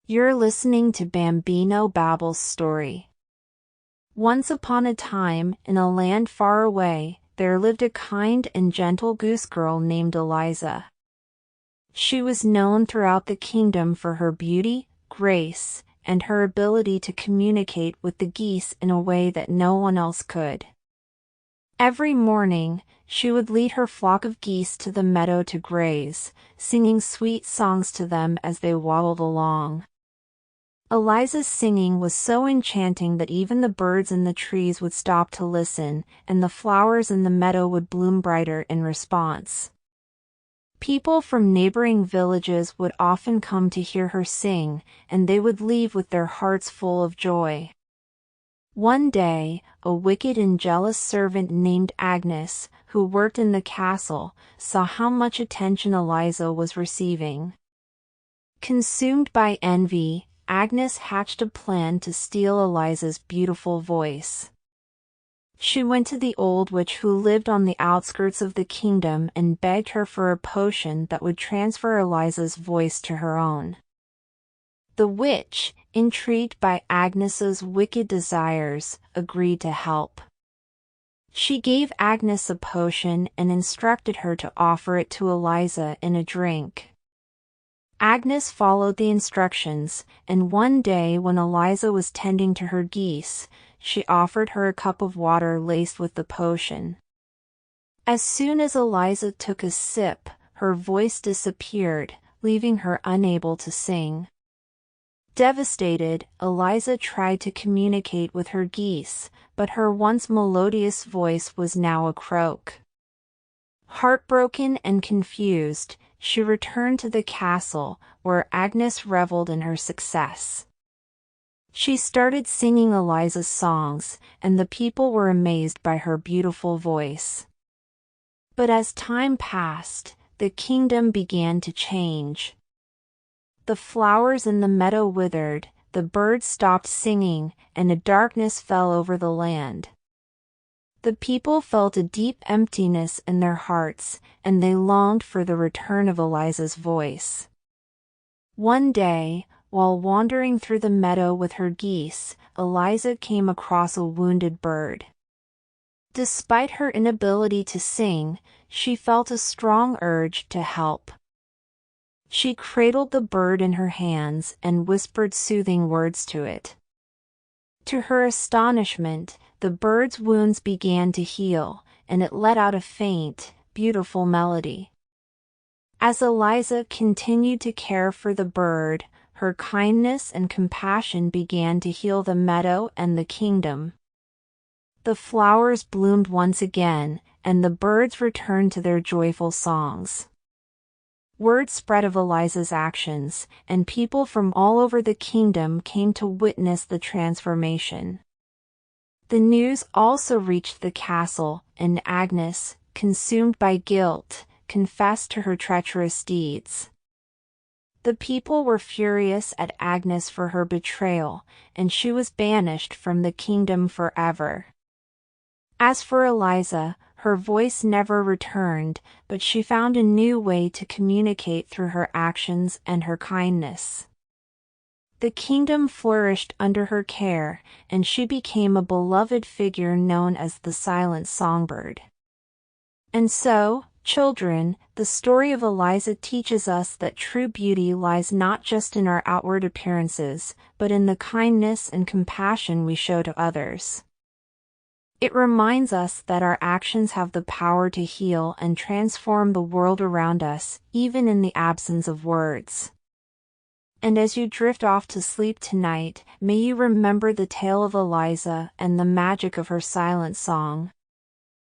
You're listening to BambinoBabble's story. Once upon a time, in a land far away, there lived a kind and gentle goose girl named Eliza. She was known throughout the kingdom for her beauty, grace, and her ability to communicate with the geese in a way that no one else could. Every morning, she would lead her flock of geese to the meadow to graze, singing sweet songs to them as they waddled along. Eliza's singing was so enchanting that even the birds in the trees would stop to listen, and the flowers in the meadow would bloom brighter in response. People from neighboring villages would often come to hear her sing, and they would leave with their hearts full of joy. One day, a wicked and jealous servant named Agnes, who worked in the castle, saw how much attention Eliza was receiving. Consumed by envy, Agnes hatched a plan to steal Eliza's beautiful voice. She went to the old witch who lived on the outskirts of the kingdom and begged her for a potion that would transfer Eliza's voice to her own. The witch, intrigued by Agnes's wicked desires, agreed to help. She gave Agnes a potion and instructed her to offer it to Eliza in a drink. Agnes followed the instructions, and one day when Eliza was tending to her geese, she offered her a cup of water laced with the potion. As soon as Eliza took a sip, her voice disappeared, leaving her unable to sing. Devastated, Eliza tried to communicate with her geese, but her once melodious voice was now a croak. Heartbroken and confused, she returned to the castle, where Agnes reveled in her success. She started singing Eliza's songs, and the people were amazed by her beautiful voice. But as time passed, the kingdom began to change. The flowers in the meadow withered, the birds stopped singing, and a darkness fell over the land. The people felt a deep emptiness in their hearts, and they longed for the return of Eliza's voice. One day, while wandering through the meadow with her geese, Eliza came across a wounded bird. Despite her inability to sing, she felt a strong urge to help. She cradled the bird in her hands and whispered soothing words to it. To her astonishment, the bird's wounds began to heal, and it let out a faint, beautiful melody. As Eliza continued to care for the bird, her kindness and compassion began to heal the meadow and the kingdom. The flowers bloomed once again, and the birds returned to their joyful songs. Word spread of Eliza's actions, and people from all over the kingdom came to witness the transformation. The news also reached the castle, and Agnes, consumed by guilt, confessed to her treacherous deeds. The people were furious at Agnes for her betrayal, and she was banished from the kingdom forever. As for Eliza, her voice never returned, but she found a new way to communicate through her actions and her kindness. The kingdom flourished under her care, and she became a beloved figure known as the Silent Songbird. And so, children, the story of Eliza teaches us that true beauty lies not just in our outward appearances, but in the kindness and compassion we show to others. It reminds us that our actions have the power to heal and transform the world around us, even in the absence of words. And as you drift off to sleep tonight, may you remember the tale of Eliza and the magic of her silent song.